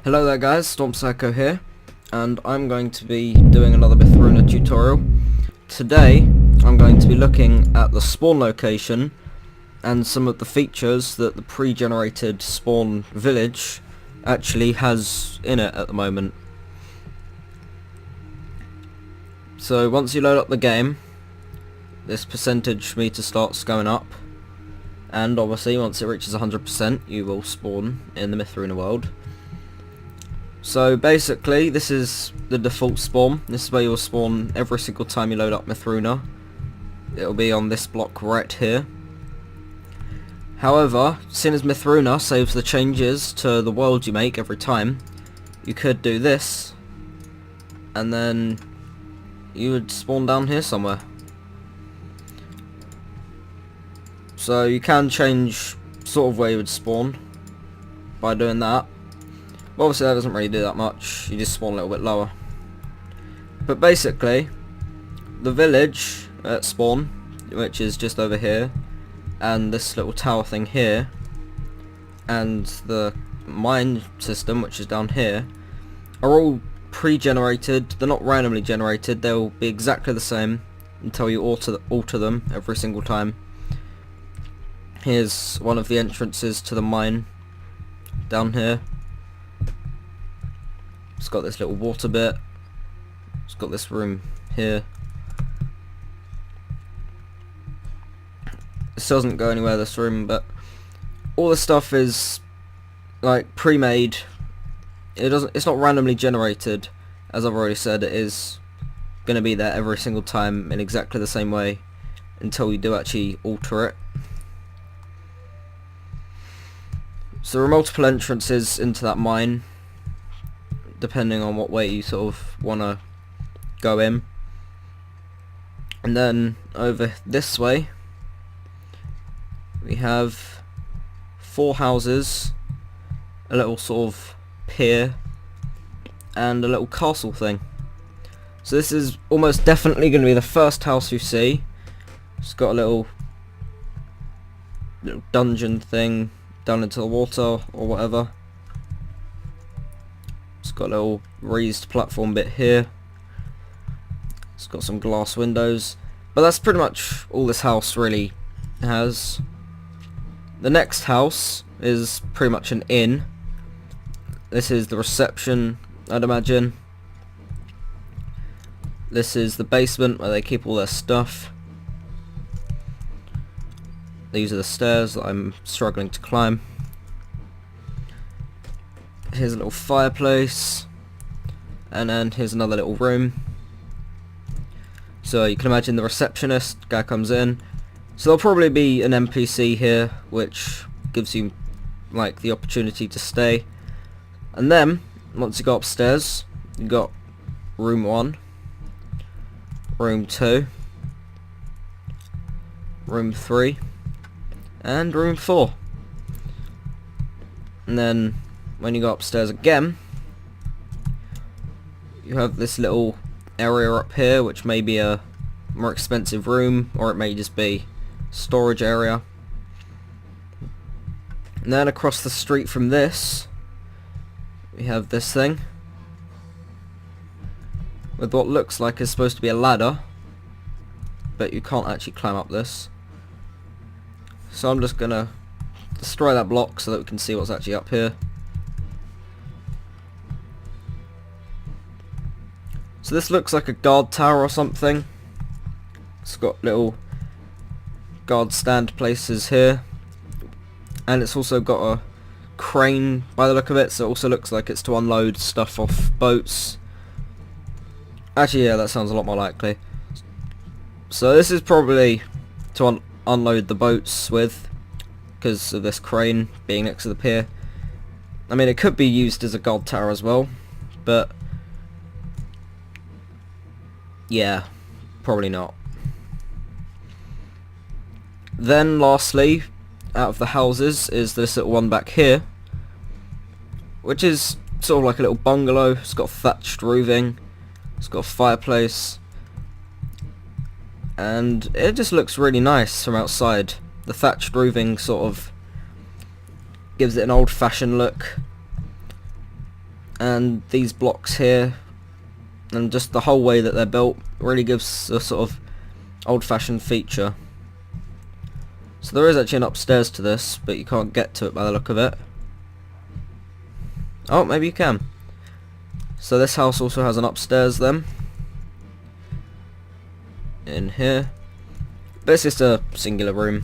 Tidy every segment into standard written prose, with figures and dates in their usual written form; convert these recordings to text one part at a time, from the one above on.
Hello there guys, Storm Psycho here, and I'm going to be doing another mythruna tutorial. Today I'm going to be looking at the spawn location and some of the features that the pre-generated spawn village actually has in it at the moment. So once you load up the game, this percentage meter starts going up, and obviously once it reaches 100% you will spawn in the mythruna world. So basically this is the default spawn. This is where you'll spawn every single time you load up mythruna. It'll be on this block right here. However, seeing as mythruna saves the changes to the world you make every time, you could do this and then you would spawn down here somewhere. So you can change sort of where you would spawn by doing that. But obviously that doesn't really do that much, you just spawn a little bit lower. But basically, the village at spawn, which is just over here, and this little tower thing here, and the mine system, which is down here, are all pre-generated. They're not randomly generated, they'll be exactly the same until you alter them every single time. Here's one of the entrances to the mine down here. It's got this little water bit. It's got this room here. This doesn't go anywhere, this room, but all the stuff is like pre-made. It's not randomly generated, as I've already said. It is going to be there every single time in exactly the same way until you do actually alter it. So there are multiple entrances into that mine, depending on what way you sort of want to go in. And then over this way we have 4 houses, a little sort of pier, and a little castle thing. So this is almost definitely going to be the first house you see. It's got a little dungeon thing down into the water or whatever. It's got a little raised platform bit here. It's got some glass windows, but that's pretty much all this house really has. The next house is pretty much an inn. This is the reception, I'd imagine. This is the basement where they keep all their stuff. These are the stairs that I'm struggling to climb. Here's a little fireplace, and then here's another little room. So you can imagine the receptionist guy comes in. So there'll probably be an NPC here, which gives you like the opportunity to stay. And then once you go upstairs, you got room 1, room 2, room 3, and room 4. And then when you go upstairs again, you have this little area up here, which may be a more expensive room, or it may just be storage area. And then across the street from this, we have this thing with what looks like is supposed to be a ladder, but you can't actually climb up this. So I'm just gonna destroy that block so that we can see what's actually up here. So this looks like a guard tower or something. It's got little guard stand places here, and it's also got a crane by the look of it, so it also looks like it's to unload stuff off boats. Actually, yeah, that sounds a lot more likely. So this is probably to unload the boats with, because of this crane being next to the pier. I mean, it could be used as a guard tower as well, but yeah, probably not. Then lastly, out of the houses is this little one back here, which is sort of like a little bungalow. It's got thatched roofing, it's got a fireplace, and it just looks really nice from outside. The thatched roofing sort of gives it an old-fashioned look. and these blocks here, and just the whole way that they're built really gives a sort of old-fashioned feature. So there is actually an upstairs to this, but you can't get to it by the look of it. Oh, maybe you can. So this house also has an upstairs then. In here. But it's just a singular room.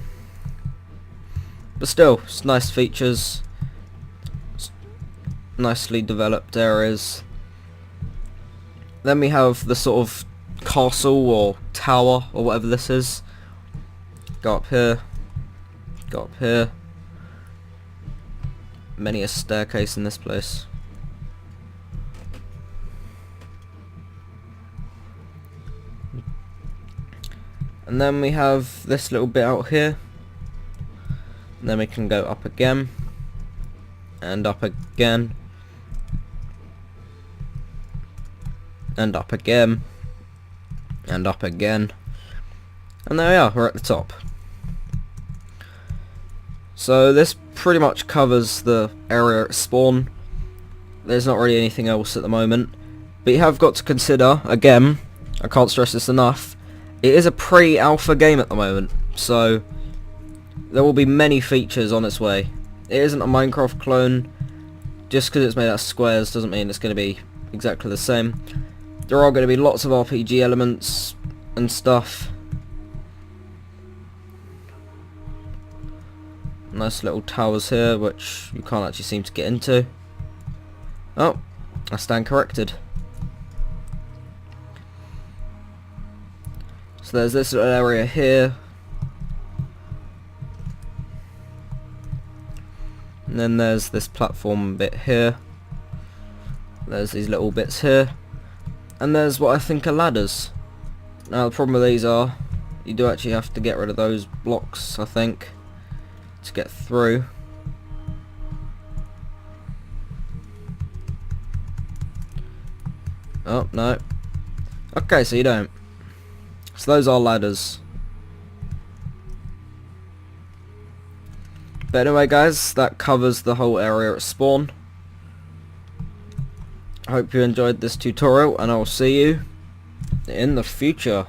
But still, it's nice features. It's nicely developed areas. Then we have the sort of castle or tower or whatever this is. Go up here. Go up here. Many a staircase in this place. And then we have this little bit out here. And then we can go up again. And up again. And up again. And up again. And there we are, we're at the top. So this pretty much covers the area at spawn. There's not really anything else at the moment. But you have got to consider, again, I can't stress this enough, it is a pre-alpha game at the moment. So there will be many features on its way. It isn't a Minecraft clone. Just because it's made out of squares doesn't mean it's going to be exactly the same. There are going to be lots of RPG elements and stuff. Nice little towers here, which you can't actually seem to get into. Oh, I stand corrected. So there's this little area here. And then there's this platform bit here. There's these little bits here. And there's what I think are ladders. Now the problem with these are, you do actually have to get rid of those blocks, I think, to get through. Oh, no. Okay, so you don't. So those are ladders. But anyway guys, that covers the whole area at spawn. I hope you enjoyed this tutorial, and I'll see you in the future.